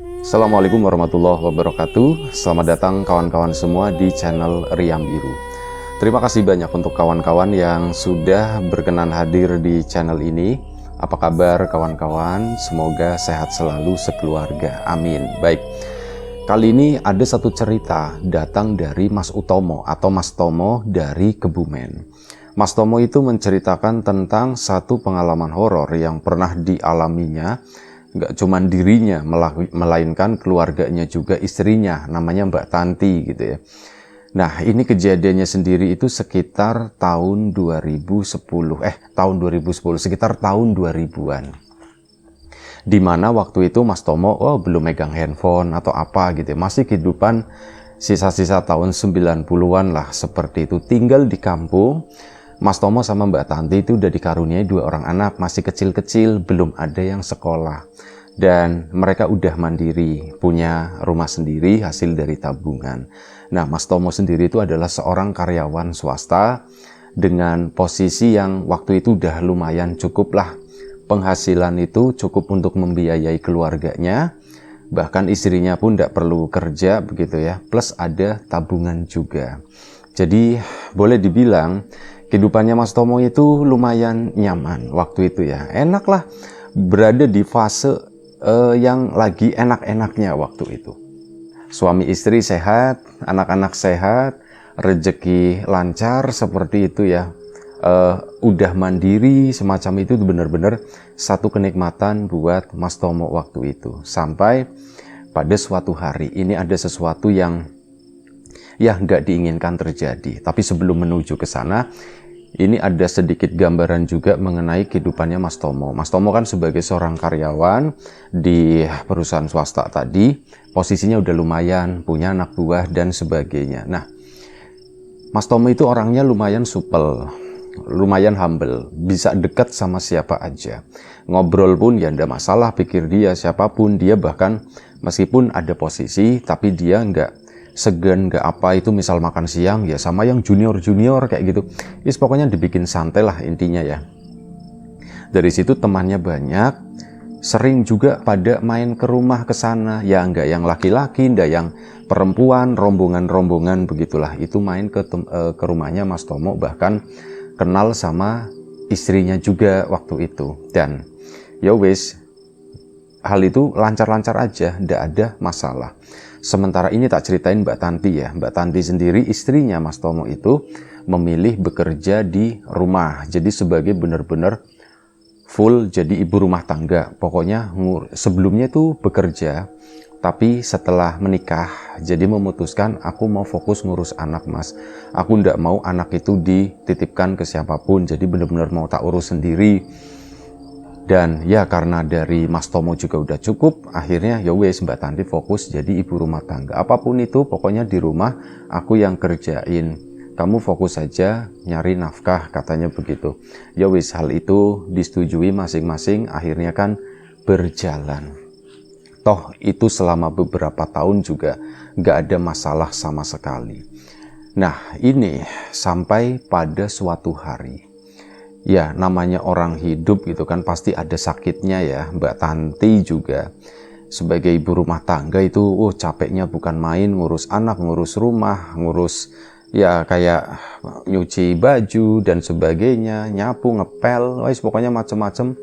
Assalamualaikum warahmatullahi wabarakatuh. Selamat datang kawan-kawan semua di channel Riam Biru. Terima kasih banyak untuk kawan-kawan yang sudah berkenan hadir di channel ini. Apa kabar kawan-kawan? Semoga sehat selalu sekeluarga. Amin. Baik. Kali ini ada satu cerita datang dari Mas Utomo atau Mas Tomo dari Kebumen. Mas Tomo itu menceritakan tentang satu pengalaman horor yang pernah dialaminya. Nggak cuma dirinya, melainkan keluarganya juga, istrinya, namanya Mbak Tanti gitu ya. Nah, ini kejadiannya sendiri itu sekitar tahun 2010, sekitar tahun 2000-an. Dimana waktu itu Mas Tomo, belum megang handphone atau apa gitu ya. Masih kehidupan sisa-sisa tahun 90-an lah, seperti itu. Tinggal di kampung. Mas Tomo sama Mbak Tanti itu udah dikaruniai 2 orang anak, masih kecil-kecil, belum ada yang sekolah. Dan mereka udah mandiri, punya rumah sendiri hasil dari tabungan. Nah, Mas Tomo sendiri itu adalah seorang karyawan swasta dengan posisi yang waktu itu udah lumayan cukup lah. Penghasilan itu cukup untuk membiayai keluarganya, bahkan istrinya pun tidak perlu kerja begitu ya, plus ada tabungan juga. Jadi boleh dibilang kehidupannya Mas Tomo itu lumayan nyaman waktu itu ya. Enak lah, berada di fase yang lagi enak-enaknya waktu itu. Suami istri sehat, anak-anak sehat, rezeki lancar seperti itu ya. Udah mandiri semacam itu benar-benar satu kenikmatan buat Mas Tomo waktu itu. Sampai pada suatu hari ini ada sesuatu yang ya nggak diinginkan terjadi. Tapi sebelum menuju ke sana, ini ada sedikit gambaran juga mengenai kehidupannya Mas Tomo. Mas Tomo kan sebagai seorang karyawan di perusahaan swasta tadi, posisinya udah lumayan, punya anak buah dan sebagainya. Nah, Mas Tomo itu orangnya lumayan supel, lumayan humble, bisa dekat sama siapa aja. Ngobrol pun ya nggak masalah, pikir dia siapapun, dia bahkan meskipun ada posisi, tapi dia nggak segan, nggak apa itu, misal makan siang ya sama yang junior-junior kayak gitu. Pokoknya dibikin santai lah intinya ya. Dari situ temannya banyak, sering juga pada main ke rumah ke sana, ya nggak yang laki-laki, nggak yang perempuan, rombongan-rombongan begitulah. Itu main ke rumahnya Mas Tomo, bahkan kenal sama istrinya juga waktu itu. Dan ya wis, hal itu lancar-lancar aja, nggak ada masalah. Sementara ini tak ceritain Mbak Tanti ya. Mbak Tanti sendiri, istrinya Mas Tomo itu memilih bekerja di rumah. Jadi sebagai benar-benar full jadi ibu rumah tangga. Pokoknya sebelumnya itu bekerja, tapi setelah menikah jadi memutuskan, aku mau fokus ngurus anak Mas. Aku ndak mau anak itu dititipkan ke siapapun. Jadi benar-benar mau tak urus sendiri. Dan ya karena dari Mas Tomo juga udah cukup, akhirnya ya wes Mbak Tanti fokus jadi ibu rumah tangga. Apapun itu pokoknya di rumah aku yang kerjain. Kamu fokus saja nyari nafkah, katanya begitu. Ya wes, hal itu disetujui masing-masing, akhirnya kan berjalan. Toh itu selama beberapa tahun juga nggak ada masalah sama sekali. Nah ini sampai pada suatu hari. Ya namanya orang hidup gitu kan pasti ada sakitnya ya. Mbak Tanti juga sebagai ibu rumah tangga itu capeknya bukan main, ngurus anak, ngurus rumah, ngurus ya kayak nyuci baju dan sebagainya, nyapu, ngepel, pokoknya macem-macem.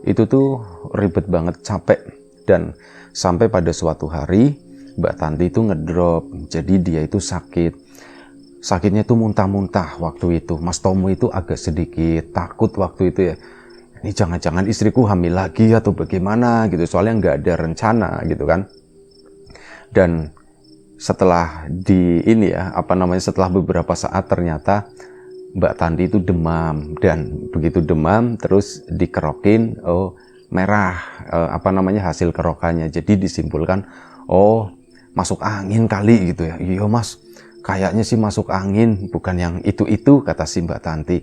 Itu tuh ribet banget, capek. Dan sampai pada suatu hari Mbak Tanti itu ngedrop, jadi dia itu sakit. Sakitnya itu muntah-muntah waktu itu. Mas Tomo itu agak sedikit takut waktu itu ya. Ini jangan-jangan istriku hamil lagi atau bagaimana gitu. Soalnya nggak ada rencana gitu kan. Dan setelah setelah beberapa saat ternyata Mbak Tanti itu demam. Dan begitu demam terus dikerokin, merah hasil kerokannya. Jadi disimpulkan, masuk angin kali gitu ya. Iya Mas, kayaknya sih masuk angin, bukan yang itu, kata si Mbak Tanti.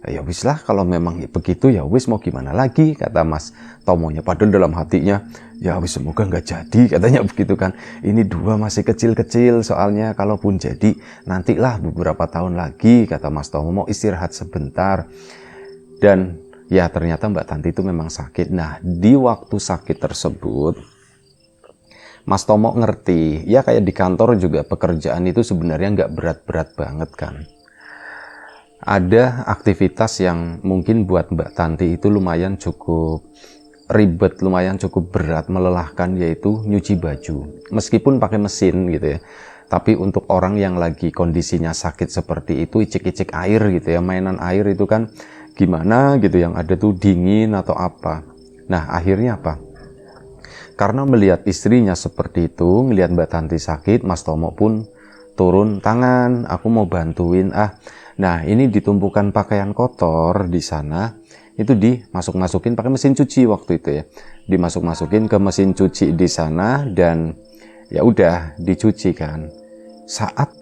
Ya wis lah, kalau memang begitu ya wis, mau gimana lagi, kata Mas Tomonya. Padahal dalam hatinya, ya wis semoga nggak jadi, katanya begitu kan. Ini 2 masih kecil-kecil, soalnya kalaupun jadi nantilah beberapa tahun lagi, kata Mas Tomo, mau istirahat sebentar. Dan ya ternyata Mbak Tanti itu memang sakit. Nah di waktu sakit tersebut, Mas Tomo ngerti, ya kayak di kantor juga pekerjaan itu sebenarnya nggak berat-berat banget kan. Ada aktivitas yang mungkin buat Mbak Tanti itu lumayan cukup ribet, lumayan cukup berat, melelahkan, yaitu nyuci baju. Meskipun pakai mesin gitu ya. Tapi untuk orang yang lagi kondisinya sakit seperti itu, icik-icik air gitu ya, mainan air itu kan gimana gitu, yang ada tuh dingin atau apa. Nah akhirnya apa? Karena melihat istrinya seperti itu, melihat Mbak Tanti sakit, Mas Tomo pun turun tangan, aku mau bantuin Nah ini ditumpukan pakaian kotor di sana, itu dimasuk-masukin pakai mesin cuci waktu itu ya, dimasuk-masukin ke mesin cuci di sana, dan ya udah dicuci kan. Saat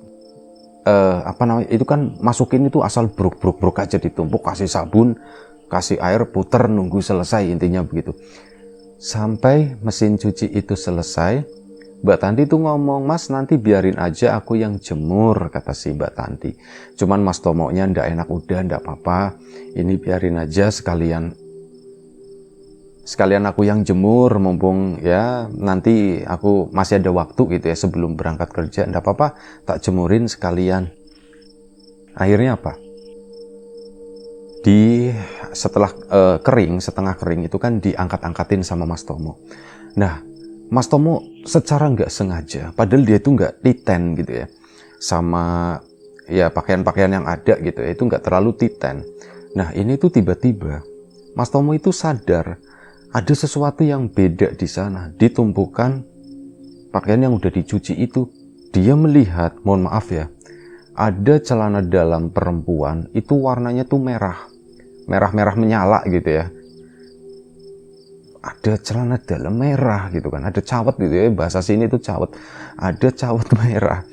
itu kan masukin itu asal bruk aja, ditumpuk, kasih sabun, kasih air, puter, nunggu selesai, intinya begitu. Sampai mesin cuci itu selesai, Mbak Tanti tuh ngomong, Mas nanti biarin aja aku yang jemur, kata si Mbak Tanti. Cuman Mas Tomonya ndak enak, udah ndak apa-apa, ini biarin aja sekalian aku yang jemur, mumpung ya nanti aku masih ada waktu gitu ya sebelum berangkat kerja, ndak apa-apa tak jemurin sekalian. Akhirnya apa? Setelah kering, setengah kering itu kan diangkat-angkatin sama Mas Tomo. Nah Mas Tomo secara nggak sengaja, padahal dia itu nggak titen gitu ya, sama ya pakaian-pakaian yang ada gitu ya, itu nggak terlalu titen. Nah ini tuh tiba-tiba Mas Tomo itu sadar ada sesuatu yang beda di sana, ditumpukan pakaian yang udah dicuci itu. Dia melihat, mohon maaf ya, ada celana dalam perempuan itu warnanya tuh merah menyala gitu ya. Ada celana dalam merah gitu kan, ada cawet gitu ya, bahasa sini tuh cawet, ada cawet merah.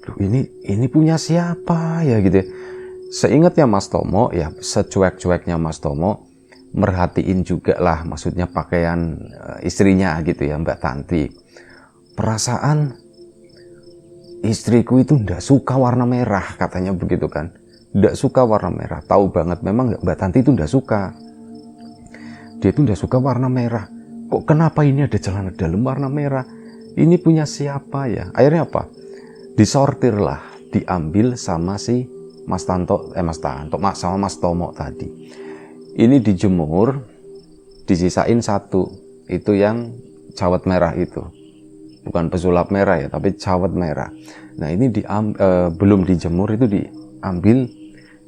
Loh, ini punya siapa ya gitu ya. Seingatnya Mas Tomo ya, secuek-cueknya Mas Tomo, merhatiin juga lah maksudnya pakaian istrinya gitu ya, Mbak Tanti. Perasaan istriku itu ndak suka warna merah, katanya begitu kan, ndak suka warna merah. Tahu banget memang Mbak Tanti itu ndak suka. Dia tuh nggak suka warna merah. Kok kenapa ini ada celana dalam warna merah? Ini punya siapa ya? Akhirnya apa? Disortir lah, diambil sama si sama Mas Tomo tadi. Ini dijemur, disisain satu. Itu yang cawet merah itu. Bukan pesulap merah ya, tapi cawet merah. Nah ini belum dijemur, itu diambil,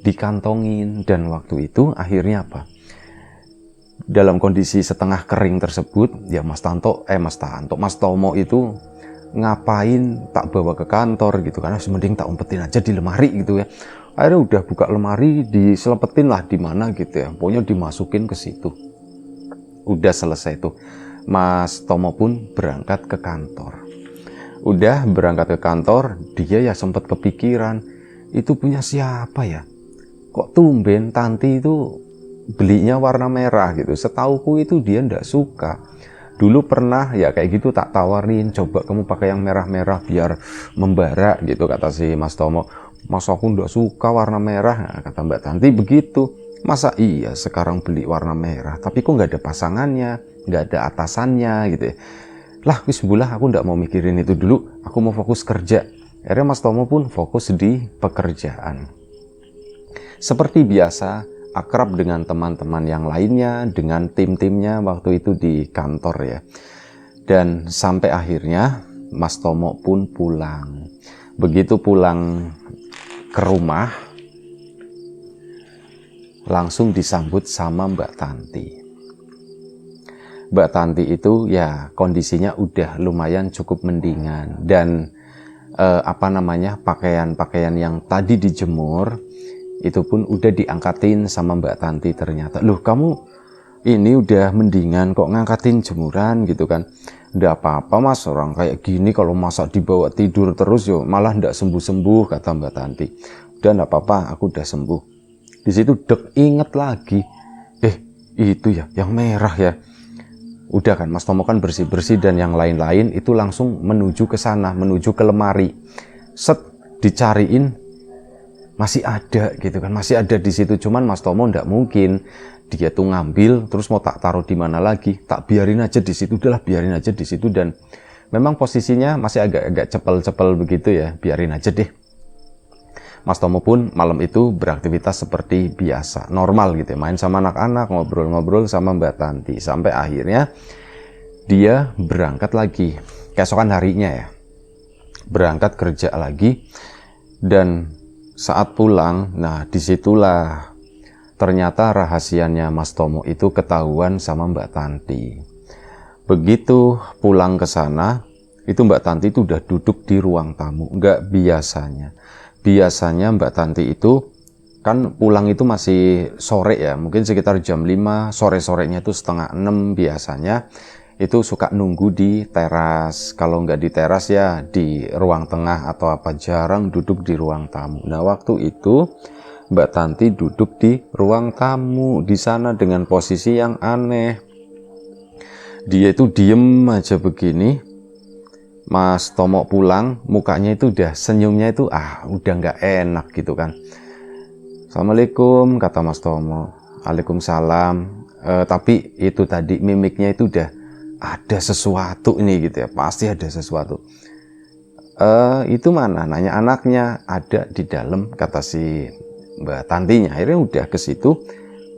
dikantongin, dan waktu itu akhirnya apa? Dalam kondisi setengah kering tersebut, ya Mas Tomo itu ngapain tak bawa ke kantor gitu, karena mending tak umpetin aja di lemari gitu ya. Akhirnya udah buka lemari, diselepetin lah di mana gitu ya, pokoknya dimasukin ke situ. Udah selesai tuh, Mas Tomo pun berangkat ke kantor. Udah berangkat ke kantor, dia ya sempat kepikiran, itu punya siapa ya? Kok tumben Tanti itu belinya warna merah gitu. Setauku itu dia ndak suka. Dulu pernah ya kayak gitu, tak tawarin, coba kamu pakai yang merah-merah biar membara gitu, kata si Mas Tomo. Mas aku ndak suka warna merah, nah, kata Mbak Tanti begitu. Masa iya sekarang beli warna merah tapi kok nggak ada pasangannya, nggak ada atasannya gitu ya. Lah bismillah, aku ndak mau mikirin itu dulu, aku mau fokus kerja. Akhirnya Mas Tomo pun fokus di pekerjaan. Seperti biasa, akrab dengan teman-teman yang lainnya, dengan tim-timnya waktu itu di kantor ya. Dan sampai akhirnya Mas Tomo pun pulang. Begitu pulang ke rumah, langsung disambut sama Mbak Tanti. Mbak Tanti itu ya kondisinya udah lumayan cukup mendingan, dan pakaian-pakaian yang tadi dijemur itu pun udah diangkatin sama Mbak Tanti. Ternyata, loh kamu ini udah mendingan kok ngangkatin jemuran gitu kan. Nggak apa-apa Mas, orang kayak gini kalau masa dibawa tidur terus yo malah nggak sembuh-sembuh, kata Mbak Tanti. Udah nggak apa-apa, aku udah sembuh. Di situ inget lagi, itu ya yang merah ya. Udah kan Mas Tomo kan bersih-bersih dan yang lain-lain itu langsung menuju ke sana, menuju ke lemari. Set dicariin, masih ada gitu kan, masih ada di situ. Cuman Mas Tomo ndak mungkin dia tuh ngambil terus mau tak taruh di mana lagi, tak biarin aja di situ, udahlah biarin aja di situ. Dan Memang posisinya masih agak-agak cepel-cepel begitu ya, biarin aja deh. Mas Tomo pun malam itu beraktivitas seperti biasa, normal gitu ya, main sama anak-anak, ngobrol-ngobrol sama Mbak Tanti, sampai akhirnya dia berangkat lagi, keesokan harinya ya, berangkat kerja lagi. Dan saat pulang, nah disitulah ternyata rahasianya Mas Tomo itu ketahuan sama Mbak Tanti. Begitu pulang ke sana, itu Mbak Tanti itu udah duduk di ruang tamu, nggak biasanya. Biasanya Mbak Tanti itu kan pulang itu masih sore ya, mungkin sekitar jam 5, sore-sorenya itu setengah 6 biasanya. Itu suka nunggu di teras, kalau nggak di teras ya di ruang tengah atau apa, jarang duduk di ruang tamu. Nah waktu itu Mbak Tanti duduk di ruang tamu di sana dengan posisi yang aneh. Dia itu diem aja begini. Mas Tomo pulang, mukanya itu udah, senyumnya itu udah nggak enak gitu kan. Assalamualaikum, kata Mas Tomo. Waalaikumsalam. Tapi itu tadi mimiknya itu udah ada sesuatu ini gitu ya, pasti ada sesuatu. Itu mana? Nanya anaknya. Ada di dalam, kata si Mbak Tantinya. Akhirnya udah ke situ,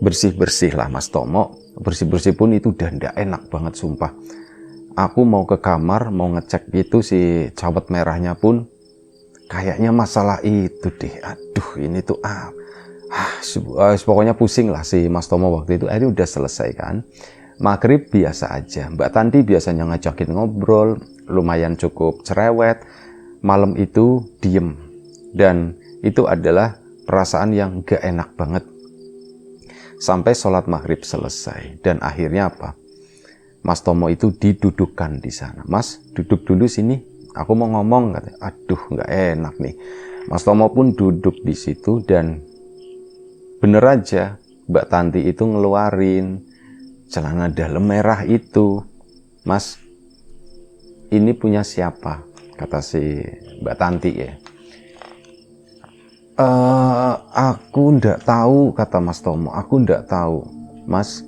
bersih-bersih lah Mas Tomo. Bersih-bersih pun itu udah nggak enak banget sumpah. Aku mau ke kamar, mau ngecek itu si cawet merahnya pun kayaknya masalah itu deh. Aduh ini tuh pokoknya pusing lah si Mas Tomo waktu itu. Akhirnya udah selesai kan. Maghrib biasa aja, Mbak Tanti biasanya ngajakin ngobrol, lumayan cukup cerewet. Malam itu diem, dan itu adalah perasaan yang gak enak banget. Sampai sholat maghrib selesai, dan akhirnya apa? Mas Tomo itu didudukkan di sana. Mas, duduk dulu sini, aku mau ngomong. Katanya. Aduh, gak enak nih. Mas Tomo pun duduk di situ, dan bener aja Mbak Tanti itu ngeluarin celana dalam merah itu. Mas, ini punya siapa? Kata si Mbak Tanti ya. Aku ndak tahu, kata Mas Tomo. Aku ndak tahu. Mas,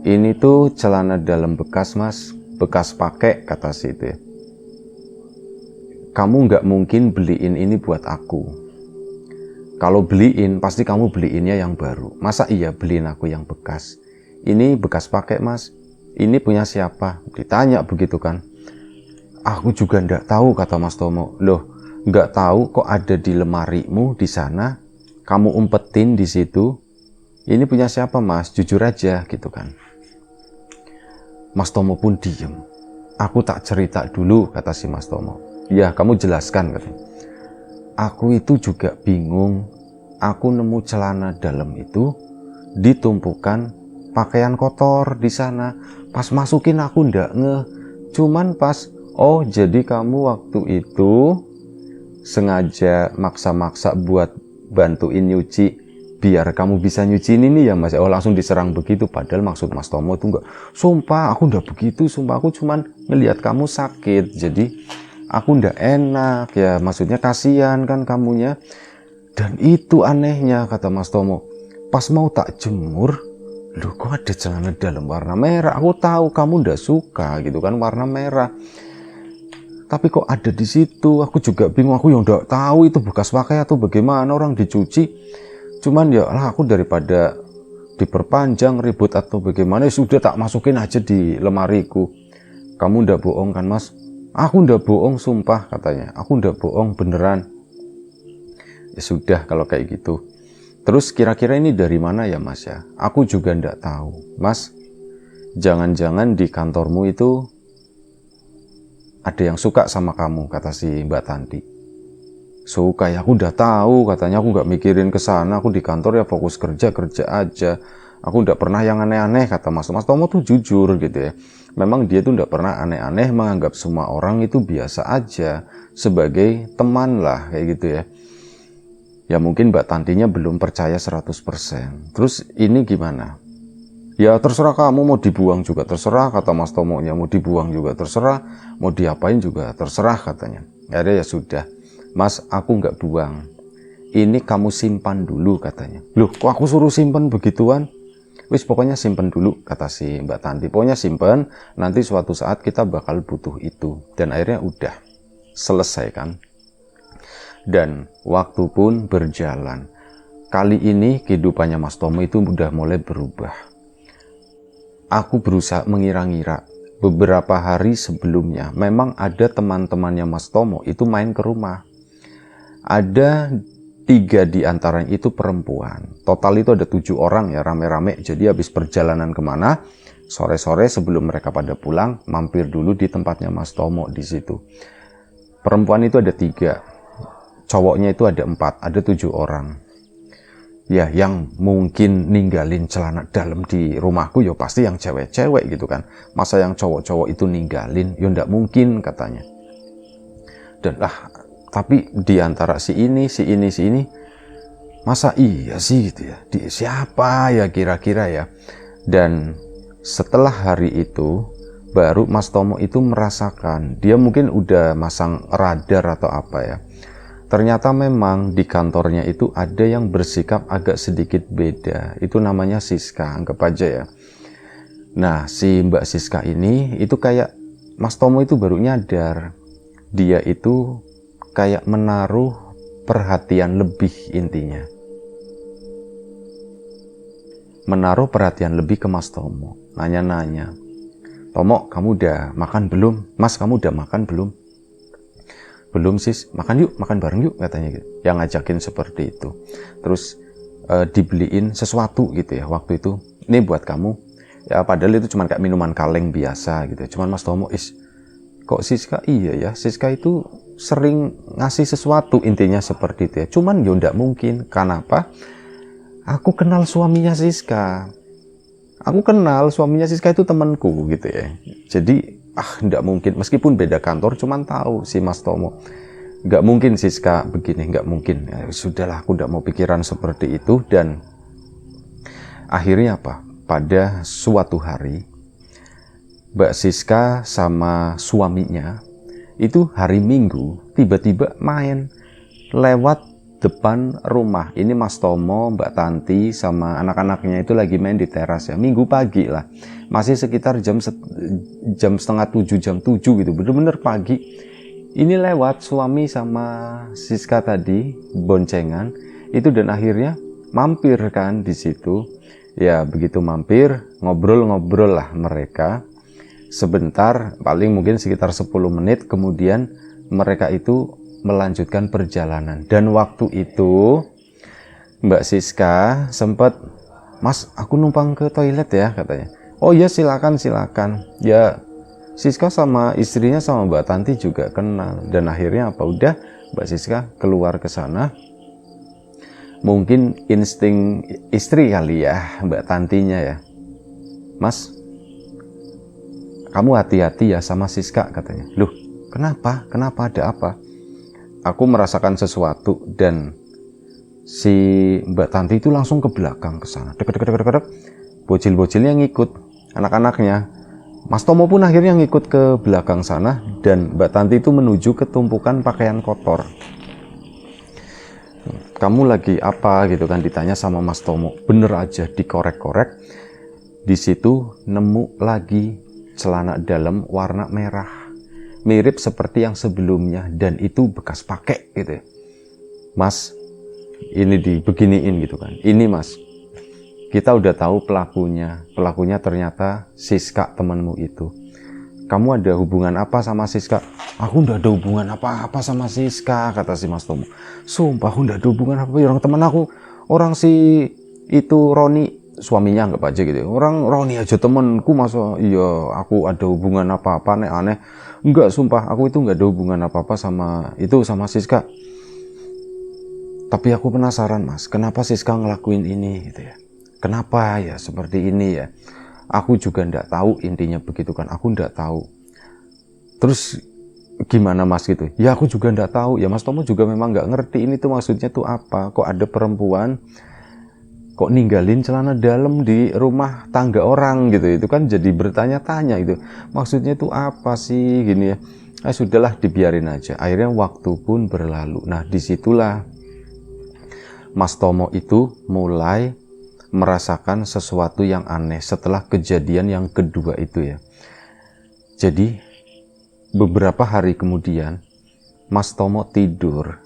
ini tuh celana dalam bekas mas, bekas pakai, kata si itu ya. Kamu nggak mungkin beliin ini buat aku. Kalau beliin, pasti kamu beliinnya yang baru. Masa iya beliin aku yang bekas? Ini bekas pakai mas, ini punya siapa? Ditanya begitu kan. Aku juga ndak tahu, kata Mas Tomo. Loh, nggak tahu kok ada di lemarimu di sana, kamu umpetin di situ. Ini punya siapa mas? Jujur aja gitu kan. Mas Tomo pun diem. Aku tak cerita dulu, kata si Mas Tomo. Ya kamu jelaskan, katanya. Aku itu juga bingung. Aku nemu celana dalam itu ditumpukan pakaian kotor di sana. Pas masukin aku ndak ngeh. Cuman pas, oh jadi kamu waktu itu sengaja maksa-maksa buat bantuin nyuci biar kamu bisa nyuci ini ya mas. Oh langsung diserang begitu. Padahal maksud Mas Tomo itu enggak. Sumpah aku ndak begitu. Sumpah aku cuman ngelihat kamu sakit. Jadi aku ndak enak ya. Maksudnya kasihan kan kamunya. Dan itu anehnya, kata Mas Tomo. Pas mau tak jemur, loh kok ada celana dalam warna merah. Aku tahu kamu ndak suka gitu kan warna merah. Tapi kok ada di situ? Aku juga bingung. Aku yang ndak tahu itu bekas pakai atau bagaimana, orang dicuci. Cuman ya lah aku daripada diperpanjang ribut atau bagaimana, ya sudah tak masukin aja di lemariku. Kamu ndak bohong kan mas? Aku ndak bohong sumpah, katanya. Aku ndak bohong beneran. Ya sudah kalau kayak gitu. Terus kira-kira ini dari mana ya mas ya? Aku juga ndak tahu. Mas, jangan-jangan di kantormu itu ada yang suka sama kamu, kata si Mbak Tanti. Suka ya, aku udah tahu, katanya. Aku nggak mikirin ke sana. Aku di kantor ya fokus kerja aja. Aku ndak pernah yang aneh-aneh, kata Mas Tomo tuh jujur gitu ya. Memang dia tuh ndak pernah aneh-aneh, menganggap semua orang itu biasa aja, sebagai teman lah kayak gitu ya. Ya mungkin Mbak Tantinya belum percaya 100%. Terus ini gimana? Ya terserah kamu, mau dibuang juga terserah, kata Mas Tomo-nya. Mau dibuang juga terserah, mau diapain juga terserah, katanya. Ya sudah, mas aku nggak buang. Ini kamu simpan dulu, katanya. Loh kok aku suruh simpan begituan? Wis pokoknya simpen dulu, kata si Mbak Tanti. Pokoknya simpen, nanti suatu saat kita bakal butuh itu. Dan akhirnya udah selesai kan. Dan waktu pun berjalan. Kali ini kehidupannya Mas Tomo itu udah mulai berubah. Aku berusaha mengira-ngira. Beberapa hari sebelumnya memang ada teman-temannya Mas Tomo itu main ke rumah. Ada 3 di antaranya itu perempuan. Total itu ada 7 orang ya, rame-rame. Jadi habis perjalanan kemana, sore-sore sebelum mereka pada pulang, mampir dulu di tempatnya Mas Tomo di situ. Perempuan itu ada 3, cowoknya itu ada 4, ada 7 orang. Ya, yang mungkin ninggalin celana dalam di rumahku ya pasti yang cewek-cewek gitu kan. Masa yang cowok-cowok itu ninggalin, ya ndak mungkin katanya. Dan tapi di antara si ini, masa iya sih gitu ya? Siapa ya kira-kira ya? Dan setelah hari itu, baru Mas Tomo itu merasakan, dia mungkin udah masang radar atau apa ya. Ternyata memang di kantornya itu ada yang bersikap agak sedikit beda. Itu namanya Siska, anggap aja ya. Nah, si Mbak Siska ini, itu kayak Mas Tomo itu baru nyadar. Dia itu kayak menaruh perhatian lebih intinya. Menaruh perhatian lebih ke Mas Tomo. Nanya-nanya. Tomo, kamu udah makan belum? Mas, kamu udah makan belum? Belum sis, makan yuk, makan bareng yuk katanya gitu. Yang ngajakin seperti itu. Terus dibeliin sesuatu gitu ya waktu itu. Ini buat kamu. Ya padahal itu cuma kayak minuman kaleng biasa gitu. Cuman Mas Tomo, kok Siska iya ya, Siska itu sering ngasih sesuatu intinya seperti itu ya. Cuman ya ndak mungkin. Kenapa? Aku kenal suaminya Siska. Aku kenal suaminya Siska itu temanku gitu ya. Jadi nggak mungkin, meskipun beda kantor, cuman tahu si Mas Tomo nggak mungkin Siska begini, nggak mungkin ya, sudahlah aku nggak mau pikiran seperti itu. Dan akhirnya apa, pada suatu hari Mbak Siska sama suaminya itu hari Minggu tiba-tiba main lewat depan rumah. Ini Mas Tomo, Mbak Tanti sama anak-anaknya itu lagi main di teras ya, Minggu pagi lah, masih sekitar jam setengah 7, jam 7 gitu, bener-bener pagi. Ini lewat suami sama Siska tadi boncengan itu, dan akhirnya mampir kan di situ ya. Begitu mampir, ngobrol-ngobrol lah mereka sebentar, paling mungkin sekitar 10 menit. Kemudian mereka itu melanjutkan perjalanan. Dan waktu itu Mbak Siska sempat, Mas, aku numpang ke toilet ya katanya. Oh iya, silakan. Ya, Siska sama istrinya sama Mbak Tanti juga kenal. Dan akhirnya apa, udah Mbak Siska keluar ke sana. Mungkin insting istri kali ya, Mbak Tantinya ya. Mas, kamu hati-hati ya sama Siska katanya. Loh, kenapa? Ada apa? Aku merasakan sesuatu. Dan si Mbak Tanti itu langsung ke belakang ke sana. Dek. Bocil-bocilnya ngikut, anak-anaknya. Mas Tomo pun akhirnya ngikut ke belakang sana, dan Mbak Tanti itu menuju ke tumpukan pakaian kotor. Kamu lagi apa gitu kan, ditanya sama Mas Tomo. Bener aja dikorek-korek. Di situ nemu lagi celana dalam warna merah, mirip seperti yang sebelumnya, dan itu bekas pakai gitu. Mas, ini dibeginiin gitu kan. Ini Mas, kita udah tahu pelakunya ternyata Siska temanmu itu. Kamu ada hubungan apa sama Siska? Aku nggak ada hubungan apa-apa sama Siska, kata si Mas Tomo. Sumpah aku nggak ada hubungan apa, orang teman aku, orang si itu Roni, suaminya anggap aja gitu. Orang Roni aja temenku, masa iya aku ada hubungan apa-apa, aneh-aneh. Enggak, sumpah aku itu nggak ada hubungan apa-apa sama Siska. Tapi aku penasaran Mas, kenapa Siska ngelakuin ini gitu ya? Kenapa ya seperti ini ya? Aku juga nggak tahu, intinya begitu kan, aku nggak tahu. Terus gimana Mas gitu? Ya aku juga nggak tahu. Ya Mas Tomo juga memang nggak ngerti ini tuh maksudnya tuh apa. Kok ada perempuan kok ninggalin celana dalam di rumah tangga orang gitu. Itu kan jadi bertanya-tanya itu. Maksudnya tuh apa sih gini ya? Sudahlah, dibiarin aja. Akhirnya waktu pun berlalu. Nah disitulah Mas Tomo itu mulai merasakan sesuatu yang aneh setelah kejadian yang kedua itu ya. Jadi beberapa hari kemudian Mas Tomo tidur,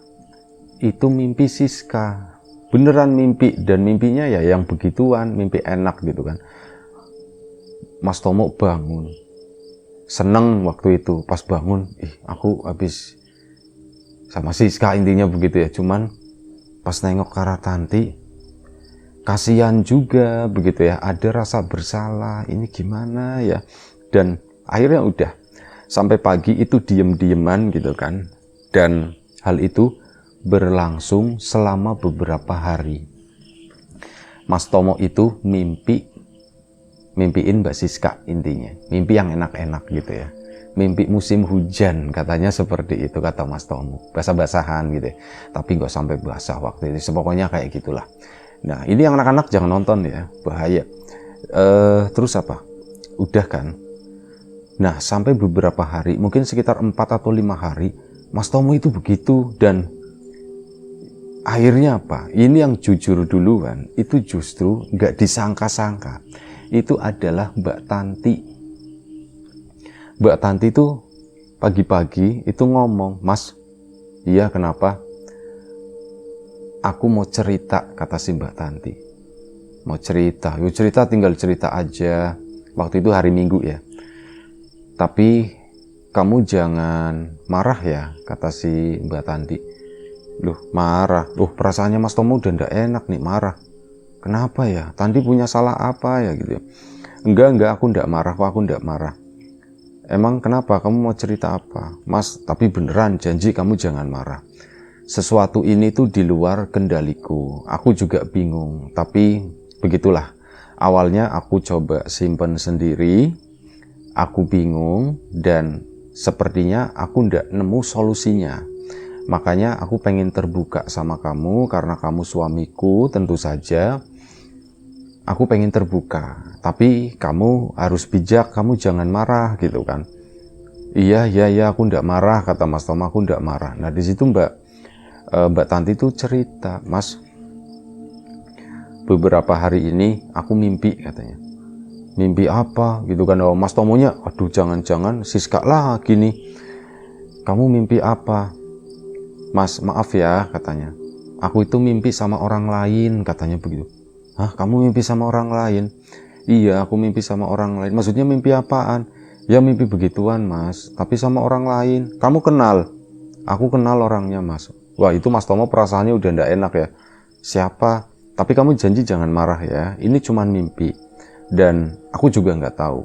itu mimpi Siska. Beneran mimpi, dan mimpinya ya yang begituan, mimpi enak gitu kan. Mas Tomo bangun, seneng waktu itu, pas bangun, aku habis sama Siska intinya begitu ya. Cuman pas nengok ke arah Tanti, kasihan juga begitu ya, ada rasa bersalah, ini gimana ya. Dan akhirnya udah, sampai pagi itu diem-dieman gitu kan. Dan hal itu berlangsung selama beberapa hari. Mas Tomo itu mimpiin Mbak Siska intinya. Mimpi yang enak-enak gitu ya. Mimpi musim hujan, katanya seperti itu kata Mas Tomo. Basah-basahan gitu ya. Tapi nggak sampai basah waktu itu. Pokoknya kayak gitulah. Nah, ini yang anak-anak jangan nonton ya, bahaya. Terus apa? Udah kan? Nah, sampai beberapa hari, mungkin sekitar 4 atau 5 hari, Mas Tomo itu begitu. Dan akhirnya apa? Ini yang jujur duluan, itu justru nggak disangka-sangka. Itu adalah Mbak Tanti. Mbak Tanti itu pagi-pagi itu ngomong, Mas, iya kenapa? Aku mau cerita, kata si Mbak Tanti. Mau cerita, yuk cerita, tinggal cerita aja. Waktu itu hari Minggu ya. Tapi kamu jangan marah ya, kata si Mbak Tanti. Loh, marah? Loh, perasaannya Mas Tomo udah ndak enak nih, marah. Kenapa ya? Tanti punya salah apa ya gitu ya? Enggak, aku ndak marah, aku ndak marah. Emang kenapa? Kamu mau cerita apa? Mas, tapi beneran janji kamu jangan marah. Sesuatu ini tuh di luar kendaliku. Aku juga bingung, tapi begitulah. Awalnya aku coba simpen sendiri, aku bingung, dan sepertinya aku ndak nemu solusinya. Makanya aku pengen terbuka sama kamu, karena kamu suamiku tentu saja. Aku pengen terbuka, tapi kamu harus bijak, kamu jangan marah gitu kan. Iya, aku ndak marah, kata Mas Tomo, aku ndak marah. Nah di situ Mbak Tanti tuh cerita, Mas, beberapa hari ini aku mimpi, katanya. Mimpi apa gitu kan. Oh, Mas Tomonya, aduh jangan-jangan Siska lah gini. Kamu mimpi apa? Mas, maaf ya, katanya. Aku itu mimpi sama orang lain, katanya begitu. Hah, kamu mimpi sama orang lain? Iya, aku mimpi sama orang lain. Maksudnya mimpi apaan? Ya mimpi begituan, Mas, tapi sama orang lain. Kamu kenal? Aku kenal orangnya, Mas. Wah, itu Mas Tomo perasaannya udah ndak enak ya. Siapa? Tapi kamu janji jangan marah ya. Ini cuman mimpi. Dan aku juga nggak tahu.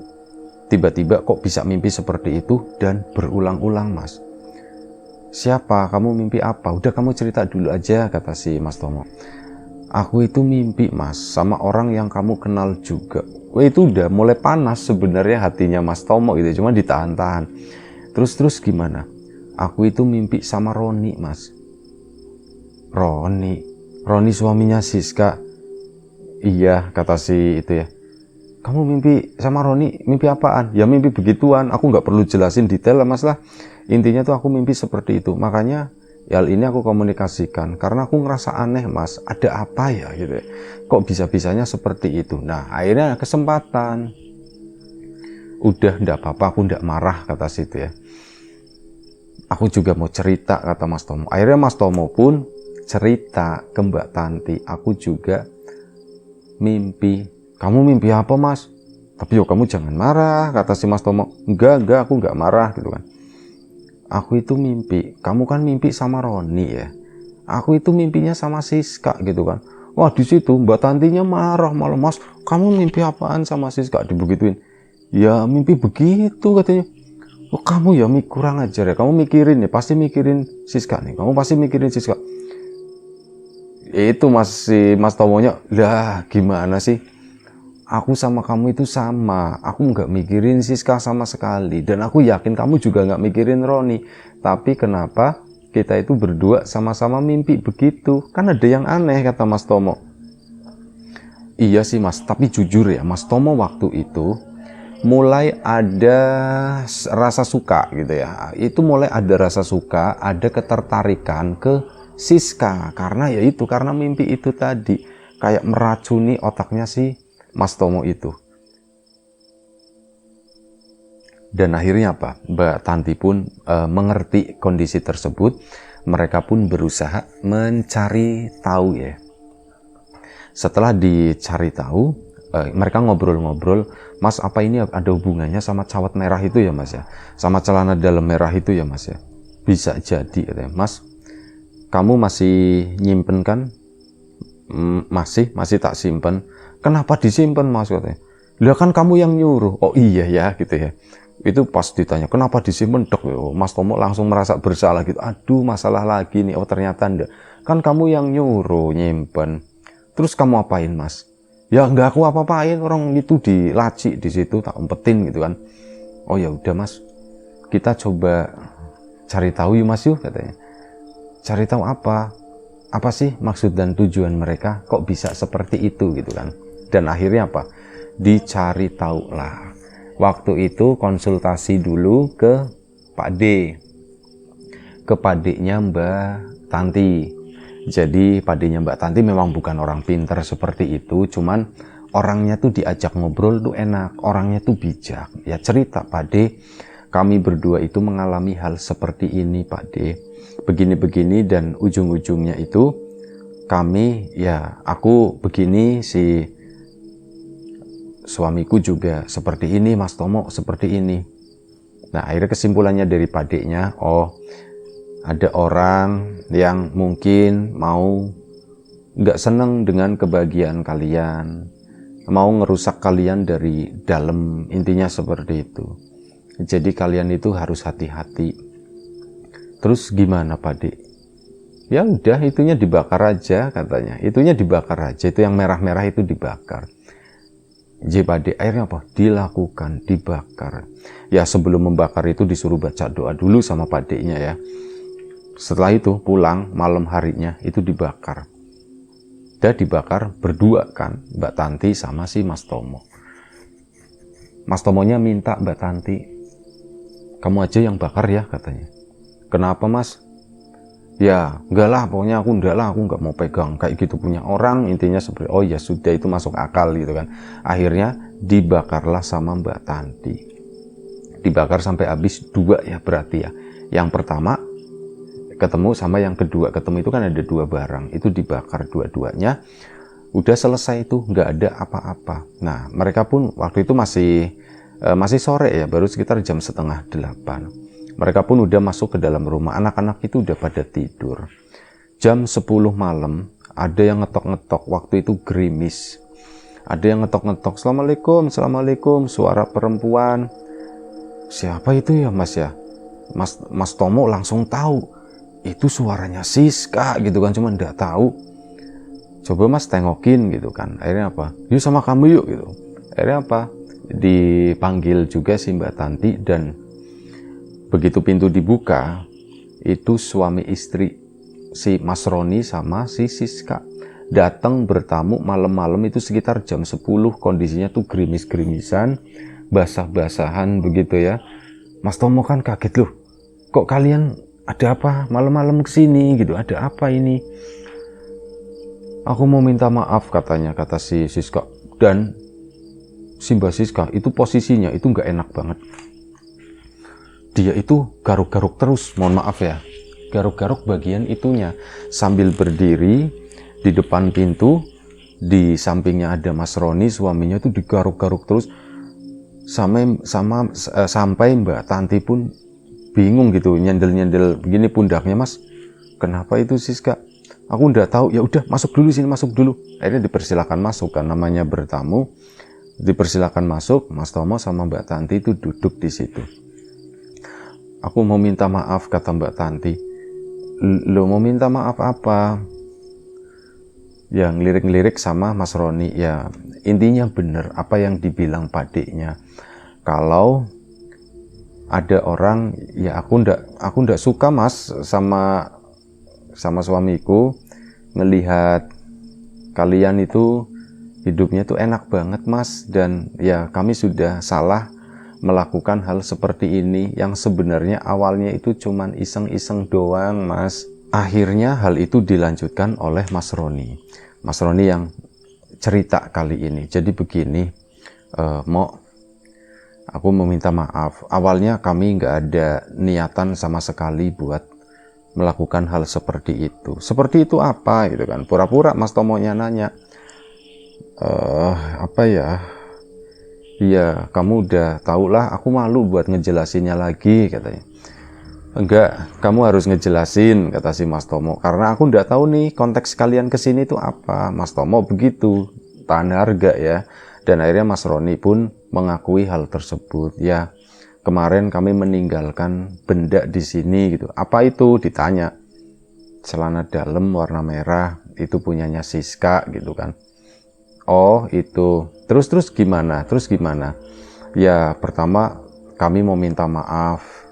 Tiba-tiba kok bisa mimpi seperti itu dan berulang-ulang, Mas. Siapa? Kamu mimpi apa? Udah kamu cerita dulu aja, kata si Mas Tomo. Aku itu mimpi, Mas, sama orang yang kamu kenal juga. Wah, itu udah mulai panas sebenarnya hatinya Mas Tomo gitu, cuma ditahan-tahan. Terus gimana? Aku itu mimpi sama Roni, Mas. Roni suaminya Siska. Iya, kata si itu ya. Kamu mimpi sama Roni, mimpi apaan? Ya mimpi begituan, aku nggak perlu jelasin detail lah, Mas lah. Intinya tuh aku mimpi seperti itu. Makanya hal ini aku komunikasikan karena aku ngerasa aneh, Mas, ada apa ya gitu ya, kok bisa-bisanya seperti itu. Nah akhirnya kesempatan, udah ndak apa-apa, aku ndak marah, kata situ ya. Aku juga mau cerita, kata Mas Tomo. Akhirnya Mas Tomo pun cerita ke Mbak Tanti, aku juga mimpi. Kamu mimpi apa, Mas? Tapi yo kamu jangan marah, kata si Mas Tomo. Enggak, aku nggak marah gitu kan. Aku itu mimpi, kamu kan mimpi sama Roni ya. Aku itu mimpinya sama Siska gitu kan. Wah, di situ Mbak Tantinya marah malah, Mas, kamu mimpi apaan sama Siska? Dibegituin. Ya mimpi begitu, katanya. Oh, kamu ya kurang ajar ya. Kamu mikirin ya, pasti mikirin Siska nih. Kamu pasti mikirin Siska. Itu Mas Tomonya, lah gimana sih? Aku sama kamu itu sama, aku nggak mikirin Siska sama sekali, dan aku yakin kamu juga nggak mikirin Roni. Tapi kenapa kita itu berdua sama-sama mimpi begitu? Kan ada yang aneh, kata Mas Tomo. Iya sih, Mas, tapi jujur ya, Mas Tomo waktu itu mulai ada rasa suka gitu ya. Itu mulai ada rasa suka, ada ketertarikan ke Siska, karena ya itu, karena mimpi itu tadi. kayak meracuni otaknya si Mas Tomo itu. Dan akhirnya apa? Mbak Tanti pun mengerti kondisi tersebut. Mereka pun berusaha mencari tahu ya. Setelah dicari tahu, mereka ngobrol-ngobrol, Mas, apa ini ada hubungannya sama cawat merah itu ya Mas ya? Sama celana dalam merah itu ya Mas ya? Bisa jadi katanya. Mas, kamu masih nyimpen kan? Masih tak simpen. Kenapa disimpan Mas katanya? Lah kan kamu yang nyuruh. Oh iya ya gitu ya. Itu pas ditanya, kenapa disimpan? Dok, Mas Tomo langsung merasa bersalah gitu. Aduh, masalah lagi nih. Oh ternyata enggak. Kan kamu yang nyuruh nyimpen. Terus kamu apain Mas? Ya enggak aku apa-apain, orang itu di laci di situ tak umpetin gitu kan. Oh ya udah Mas, kita coba cari tahu yuk Mas yuk katanya. Cari tahu apa? Apa sih maksud dan tujuan mereka kok bisa seperti itu gitu kan. Dan akhirnya apa? Dicari tahu lah. Waktu itu konsultasi dulu ke Pak D. Ke Pak D-nya Mbak Tanti. Jadi Pak D-nya Mbak Tanti memang bukan orang pintar seperti itu, cuman orangnya tuh diajak ngobrol tuh enak, orangnya tuh bijak. Ya cerita, Pak D, kami berdua itu mengalami hal seperti ini Pak D. Begini-begini dan ujung-ujungnya itu kami, ya aku begini, si suamiku juga seperti ini, Mas Tomo seperti ini. Nah akhirnya kesimpulannya dari Pak D-nya, oh ada orang yang mungkin mau nggak seneng dengan kebahagiaan kalian, mau ngerusak kalian dari dalam, intinya seperti itu. Jadi kalian itu harus hati-hati. Terus gimana Pak D? Ya udah itunya dibakar aja katanya, itunya dibakar aja, itu yang merah-merah itu dibakar. Jadi Pak D, akhirnya apa? Dilakukan, dibakar. Ya sebelum membakar itu disuruh baca doa dulu sama Pak D-nya ya. Setelah itu pulang malam harinya itu dibakar. Dan dibakar berdua kan, Mbak Tanti sama si Mas Tomo. Mas Tomonya minta Mbak Tanti, kamu aja yang bakar ya katanya. Kenapa Mas? Ya enggak lah, pokoknya aku nggak mau pegang kayak gitu punya orang. Intinya seperti, oh ya sudah itu masuk akal gitu kan. Akhirnya dibakarlah sama Mbak Tanti. Dibakar sampai habis 2 ya berarti ya. Yang pertama ketemu sama yang kedua, ketemu itu kan ada 2 barang, itu dibakar dua-duanya, udah selesai itu, nggak ada apa-apa. Nah mereka pun waktu itu masih sore ya, baru sekitar jam 7:30. Mereka pun udah masuk ke dalam rumah, anak-anak itu udah pada tidur. Jam 10 malam ada yang ngetok-ngetok, waktu itu gerimis. Ada yang ngetok-ngetok, Assalamualaikum, Assalamualaikum, suara perempuan. Siapa itu ya Mas ya? Mas Tomo langsung tahu itu suaranya Siska gitu kan, cuma nggak tahu. Coba Mas tengokin gitu kan. Akhirnya apa? Yuk sama kamu yuk gitu. Akhirnya apa? Dipanggil juga si Mbak Tanti, dan begitu pintu dibuka, itu suami istri si Mas Roni sama si Siska datang bertamu malam-malam itu sekitar jam 10. Kondisinya tuh gerimis-gerimisan, basah-basahan begitu ya. Mas Tomo kan kaget, loh kok kalian ada apa malam-malam kesini gitu, ada apa ini? Aku mau minta maaf katanya, kata si Siska. Dan si Mbak Siska itu posisinya itu nggak enak banget. Dia itu garuk-garuk terus, mohon maaf ya, garuk-garuk bagian itunya sambil berdiri di depan pintu. Di sampingnya ada Mas Roni, suaminya itu digaruk-garuk terus sampai Mbak Tanti pun bingung gitu, nyendel-nyendel begini pundaknya. Mas, kenapa itu Siska? Aku udah tahu. Ya udah masuk dulu sini, masuk dulu. Akhirnya dipersilakan masuk kan, namanya bertamu. Dipersilakan masuk. Mas Tomo sama Mbak Tanti itu duduk di situ. Aku mau minta maaf, kata Mbak Tanti. Lo mau minta maaf apa? Ya ngelirik-ngelirik sama Mas Roni. Ya intinya bener apa yang dibilang padiknya. Kalau ada orang, ya aku ndak suka Mas sama suamiku ngelihat kalian itu hidupnya tuh enak banget Mas, dan ya kami sudah salah melakukan hal seperti ini yang sebenarnya awalnya itu cuman iseng-iseng doang Mas. Akhirnya hal itu dilanjutkan oleh Mas Roni. Mas Roni yang cerita kali ini. Jadi begini, Mo, aku meminta maaf. Awalnya kami nggak ada niatan sama sekali buat melakukan hal seperti itu. Seperti itu apa gitu kan? Pura-pura Mas Tomonya nanya, apa ya? Iya, kamu udah tau lah. Aku malu buat ngejelasinnya lagi katanya. Enggak, kamu harus ngejelasin, kata si Mas Tomo. Karena aku nggak tahu nih konteks kalian kesini itu apa. Mas Tomo begitu, tahan harga ya. Dan akhirnya Mas Roni pun mengakui hal tersebut. Ya, kemarin kami meninggalkan benda di sini gitu. Apa itu? Ditanya. Celana dalam warna merah, itu punyanya Siska gitu kan. Oh itu. Terus gimana? Ya pertama kami mau minta maaf.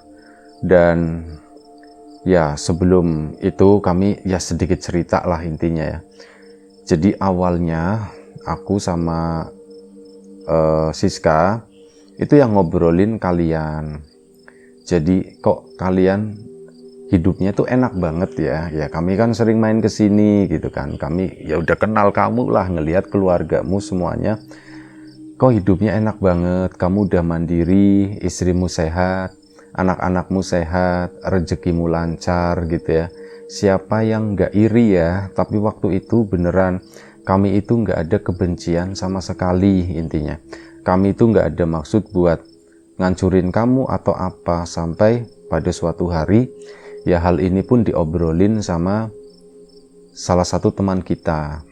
Dan ya sebelum itu kami ya sedikit cerita lah intinya ya. Jadi awalnya aku sama Siska itu yang ngobrolin kalian. Jadi kok kalian hidupnya tuh enak banget ya. Ya kami kan sering main ke sini gitu kan. Kami ya udah kenal kamu lah, ngelihat keluargamu semuanya. Kok hidupnya enak banget. Kamu udah mandiri, istrimu sehat, anak-anakmu sehat, rezekimu lancar gitu ya. Siapa yang nggak iri ya? Tapi waktu itu beneran kami itu nggak ada kebencian sama sekali intinya. Kami itu nggak ada maksud buat ngancurin kamu atau apa. Sampai pada suatu hari ya hal ini pun diobrolin sama salah satu teman kita.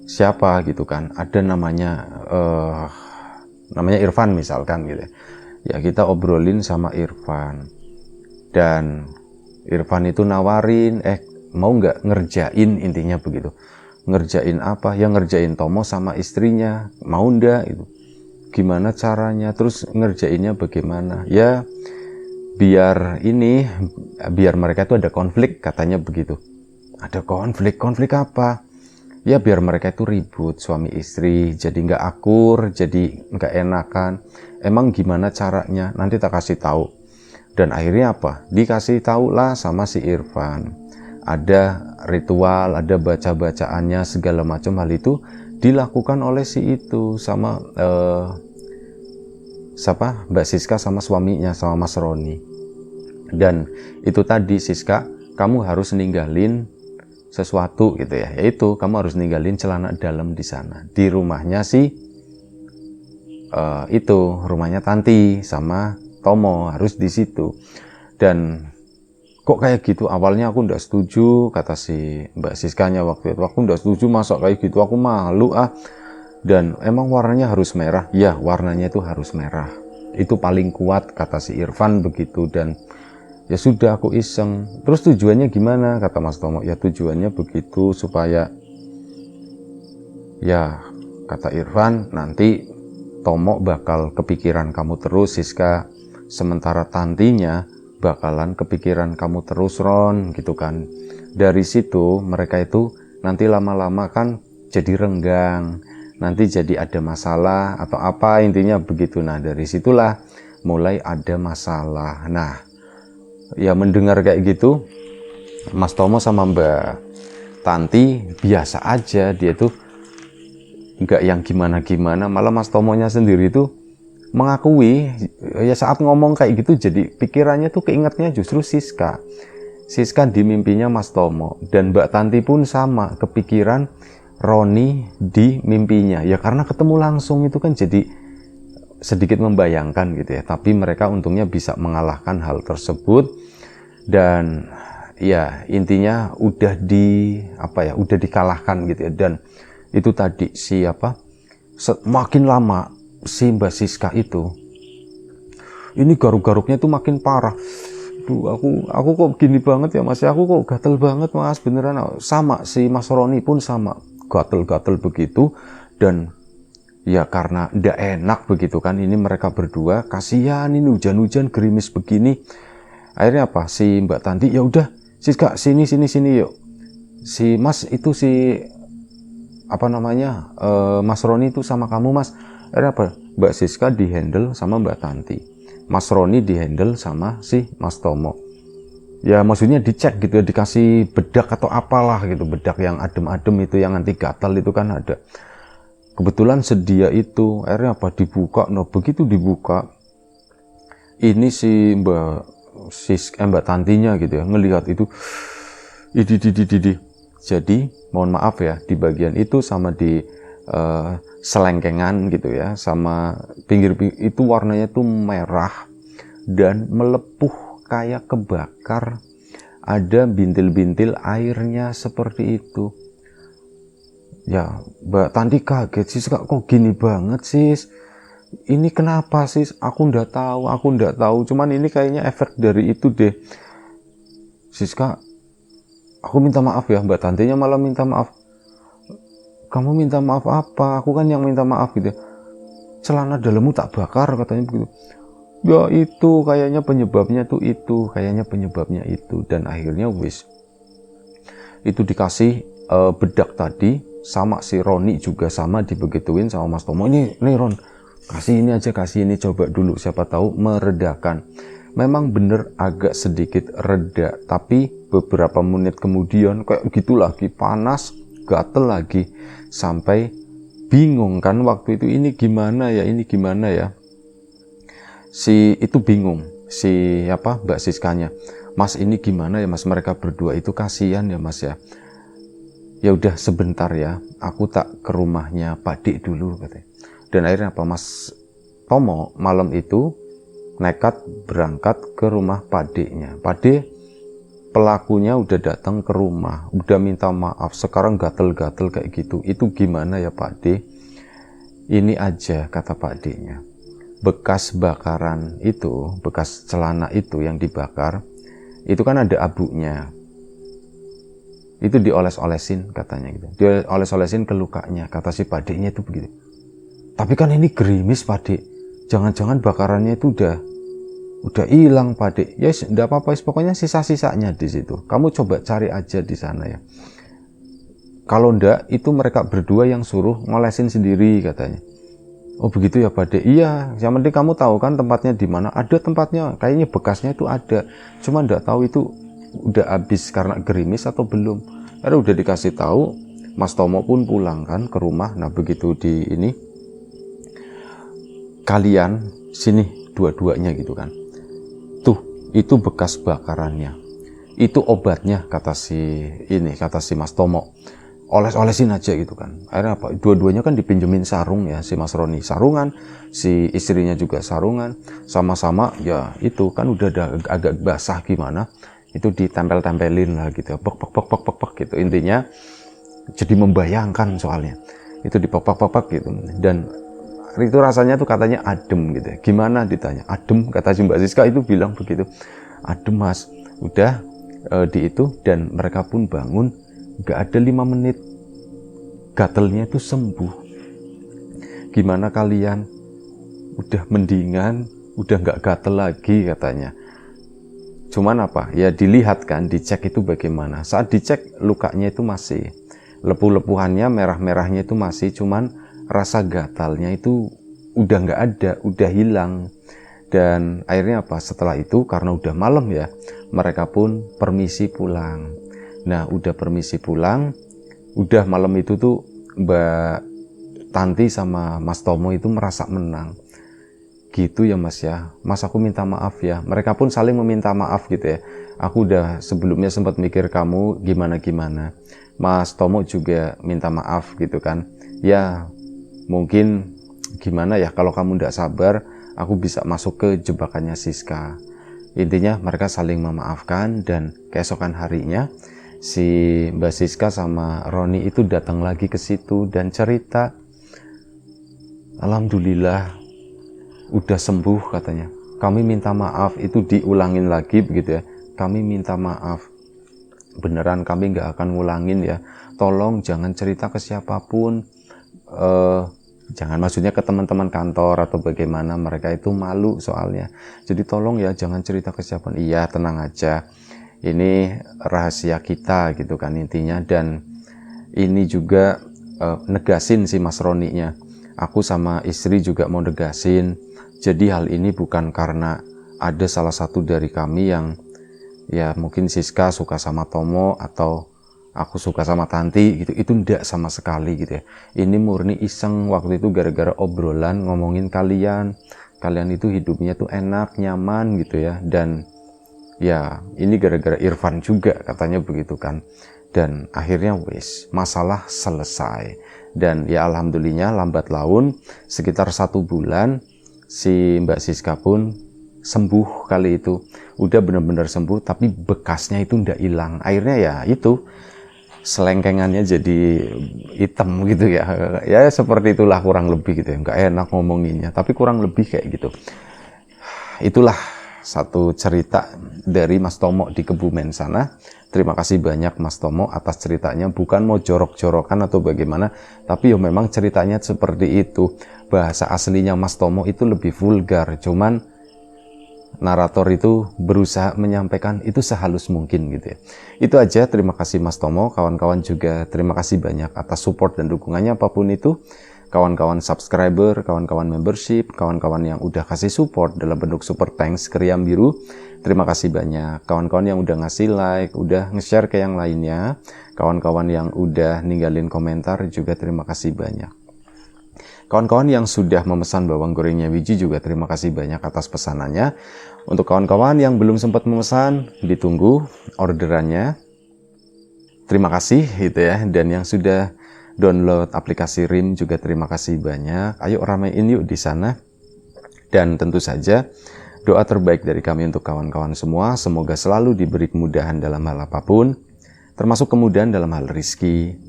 Siapa gitu kan? Ada namanya Irfan misalkan gitu. Ya kita obrolin sama Irfan, dan Irfan itu nawarin, mau nggak ngerjain, intinya begitu. Ngerjain apa? Ya ngerjain Tomo sama istrinya, mau ndak itu? Gimana caranya? Terus ngerjainnya bagaimana? Ya biar mereka itu ada konflik, katanya begitu. Ada konflik apa? Ya biar mereka itu ribut suami istri, jadi nggak akur, jadi nggak enakan. Emang gimana caranya? Nanti tak kasih tahu. Dan akhirnya apa? Dikasih tahu lah sama si Irfan. Ada ritual, ada baca-bacaannya, segala macam hal itu dilakukan oleh si itu sama Mbak Siska sama suaminya, sama Mas Roni. Dan itu tadi, Siska, kamu harus ninggalin sesuatu gitu ya. Yaitu kamu harus ninggalin celana dalam di sana, di rumahnya si rumahnya Tanti sama Tomo, harus di situ. Dan kok kayak gitu? Awalnya aku ndak setuju, kata si Mbak Siskanya waktu itu. Aku ndak setuju, masa kayak gitu, aku malu ah. Dan emang warnanya harus merah? Ya, warnanya itu harus merah. Itu paling kuat, kata si Irfan begitu. Dan ya sudah, aku iseng. Terus tujuannya gimana? Kata Mas Tomo. Ya tujuannya begitu supaya, ya kata Irfan, nanti Tomo bakal kepikiran kamu terus, Siska. Sementara Tantinya bakalan kepikiran kamu terus, Ron, gitu kan. Dari situ mereka itu nanti lama-lama kan jadi renggang, nanti jadi ada masalah atau apa, intinya begitu. Nah dari situlah mulai ada masalah. Nah ya mendengar kayak gitu, Mas Tomo sama Mbak Tanti biasa aja, dia tuh nggak yang gimana-gimana. Malah Mas Tomonya sendiri tuh mengakui ya saat ngomong kayak gitu, jadi pikirannya tuh keingetnya justru Siska di mimpinya Mas Tomo. Dan Mbak Tanti pun sama, kepikiran Roni di mimpinya. Ya karena ketemu langsung itu kan jadi sedikit membayangkan gitu ya. Tapi mereka untungnya bisa mengalahkan hal tersebut. Dan ya intinya udah dikalahkan gitu ya. Dan itu tadi makin lama si Mbak Siska itu ini garuk-garuknya itu makin parah. Duh, aku kok gini banget ya Mas, aku kok gatel banget Mas, beneran. Sama si Mas Roni pun sama, gatel-gatel begitu. Dan ya karena ndak enak begitu kan, ini mereka berdua kasihan, ini hujan-hujan gerimis begini. Akhirnya apa, si Mbak Tanti, ya udah Siska sini yuk. Si Mas itu Mas Roni itu sama kamu Mas. Akhirnya apa, Mbak Siska dihandle sama Mbak Tanti, Mas Roni dihandle sama si Mas Tomo. ya maksudnya dicek gitu ya, dikasih bedak atau apalah gitu, bedak yang adem-adem itu yang anti gatal itu kan ada. Kebetulan sedia itu, akhirnya apa, dibuka. Nah begitu dibuka, ini si mbak tantinya gitu ya, ngelihat itu, jadi mohon maaf ya, di bagian itu sama di selengkengan gitu ya, sama pinggir itu warnanya tuh merah dan melepuh kayak kebakar, ada bintil-bintil airnya seperti itu. Ya Mbak Tanti kaget, sis kok gini banget sis, ini kenapa sis, aku ndak tahu, cuman ini kayaknya efek dari itu deh. Siska, aku minta maaf ya. Mbak Tantinya malah minta maaf. Kamu minta maaf apa? Aku kan yang minta maaf gitu. Celana dalammu tak bakar katanya begitu. Ya itu kayaknya penyebabnya tuh itu, dan akhirnya wis itu dikasih bedak tadi sama si Roni juga sama dibegituin sama Mas Tomo. Ini Ron, kasih ini aja, kasih ini, coba dulu, siapa tahu meredakan. Memang bener agak sedikit reda, tapi beberapa menit kemudian kayak gitu lagi, panas, gatel lagi, sampai bingung kan waktu itu, ini gimana ya. Si itu bingung, si Mbak Siskanya, Mas ini gimana ya Mas, mereka berdua itu kasihan ya Mas ya. Ya udah sebentar ya, aku tak ke rumahnya Pak Dik dulu katanya. Dan akhirnya apa, Mas Tomo malam itu nekat berangkat ke rumah Pak Diknya. Pak Dik pelakunya udah datang ke rumah, udah minta maaf, sekarang gatel-gatel kayak gitu. Itu gimana ya Pak Dik? Ini aja kata Pak Diknya, bekas bakaran itu, bekas celana itu yang dibakar, itu kan ada abunya. Itu dioles-olesin katanya gitu. Dioles-olesin ke lukanya, kata si Pak Diknya itu begitu. Tapi kan ini gerimis Pak Dik. Jangan-jangan bakarannya itu udah hilang Pak Dik. Ya enggak apa-apa, pokoknya sisa-sisanya di situ. Kamu coba cari aja di sana ya. Kalau enggak, itu mereka berdua yang suruh ngolesin sendiri katanya. Oh begitu ya Pak Dik. Iya, yang penting kamu tahu kan tempatnya di mana. Ada tempatnya, kayaknya bekasnya itu ada. Cuma enggak tahu itu udah habis karena gerimis atau belum. Akhirnya udah dikasih tahu, Mas Tomo pun pulang kan ke rumah. Nah begitu di ini, kalian sini dua-duanya gitu kan, tuh itu bekas bakarannya, itu obatnya kata si Mas Tomo, oles-olesin aja gitu kan. Akhirnya apa, dua-duanya kan dipinjemin sarung ya, si Mas Roni sarungan, si istrinya juga sarungan, sama-sama ya itu kan udah agak basah gimana, itu ditempel-tempelin lah gitu, pok gitu intinya. Jadi membayangkan soalnya itu dipok gitu, dan itu rasanya tuh katanya adem gitu. Gimana ditanya adem, kata si Mbak Siska itu bilang begitu, adem Mas, udah di itu. Dan mereka pun bangun, gak ada 5 menit gatelnya itu sembuh. Gimana kalian, udah mendingan, udah gak gatel lagi katanya. Cuman apa ya, dilihat kan, dicek itu bagaimana. Saat dicek lukanya itu masih lepuh-lepuhannya, merah-merahnya itu masih, cuman rasa gatalnya itu udah nggak ada, udah hilang. Dan akhirnya apa, setelah itu karena udah malam ya, mereka pun permisi pulang. Nah udah permisi pulang, udah malam itu tuh Mbak Tanti sama Mas Tomo itu merasa menang gitu ya Mas ya. Mas aku minta maaf ya. Mereka pun saling meminta maaf gitu ya. Aku udah sebelumnya sempat mikir kamu gimana-gimana. Mas Tomo juga minta maaf gitu kan. Ya mungkin gimana ya, kalau kamu ndak sabar, aku bisa masuk ke jebakannya Siska. Intinya mereka saling memaafkan, dan keesokan harinya si Mbak Siska sama Roni itu datang lagi ke situ dan cerita, alhamdulillah udah sembuh katanya. Kami minta maaf, itu diulangin lagi begitu ya. Kami minta maaf. Beneran kami nggak akan ngulangin ya. Tolong jangan cerita ke siapapun. Jangan, maksudnya ke teman-teman kantor atau bagaimana, mereka itu malu soalnya. Jadi tolong ya jangan cerita ke siapapun. Iya, tenang aja. Ini rahasia kita gitu kan intinya. Dan ini juga negasin si Mas Roninya. Aku sama istri juga mau negasin. Jadi hal ini bukan karena ada salah satu dari kami yang ya mungkin Siska suka sama Tomo atau aku suka sama Tanti gitu, itu ndak sama sekali gitu ya. Ini murni iseng waktu itu gara-gara obrolan ngomongin kalian itu hidupnya tuh enak, nyaman gitu ya. Dan ya ini gara-gara Irfan juga katanya begitu kan. Dan akhirnya wis, masalah selesai. Dan ya alhamdulillah lambat laun sekitar 1 bulan si Mbak Siska pun sembuh kali itu. Udah benar-benar sembuh, tapi bekasnya itu ndak hilang. Akhirnya ya itu selengkengannya jadi hitam gitu ya. Ya seperti itulah kurang lebih gitu ya. Nggak enak ngomonginnya, tapi kurang lebih kayak gitu. Itulah satu cerita dari Mas Tomo di Kebumen sana. Terima kasih banyak Mas Tomo atas ceritanya. Bukan mau jorok-jorokan atau bagaimana, tapi ya memang ceritanya seperti itu. Bahasa aslinya Mas Tomo itu lebih vulgar, cuman narator itu berusaha menyampaikan itu sehalus mungkin gitu ya. Itu aja, terima kasih Mas Tomo, kawan-kawan juga terima kasih banyak atas support dan dukungannya apapun itu. Kawan-kawan subscriber, kawan-kawan membership, kawan-kawan yang udah kasih support dalam bentuk super thanks ke Riam Biru, terima kasih banyak. Kawan-kawan yang udah ngasih like, udah nge-share ke yang lainnya, kawan-kawan yang udah ninggalin komentar juga terima kasih banyak. Kawan-kawan yang sudah memesan bawang gorengnya Wiji juga terima kasih banyak atas pesanannya. Untuk kawan-kawan yang belum sempat memesan, ditunggu orderannya. Terima kasih gitu ya. Dan yang sudah download aplikasi RIM juga terima kasih banyak. Ayo ramein yuk di sana. Dan tentu saja doa terbaik dari kami untuk kawan-kawan semua. Semoga selalu diberi kemudahan dalam hal apapun, termasuk kemudahan dalam hal rezeki.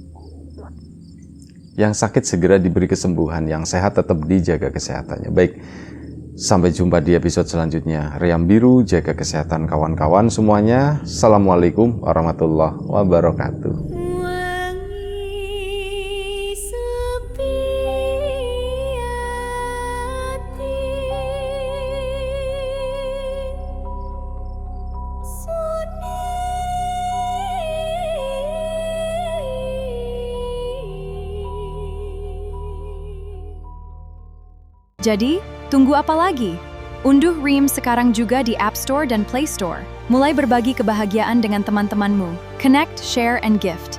Yang sakit segera diberi kesembuhan, yang sehat tetap dijaga kesehatannya. Baik, sampai jumpa di episode selanjutnya. Riam Biru, jaga kesehatan kawan-kawan semuanya. Assalamualaikum warahmatullahi wabarakatuh. Jadi, tunggu apa lagi? Unduh RIM sekarang juga di App Store dan Play Store. Mulai berbagi kebahagiaan dengan teman-temanmu. Connect, share, and gift.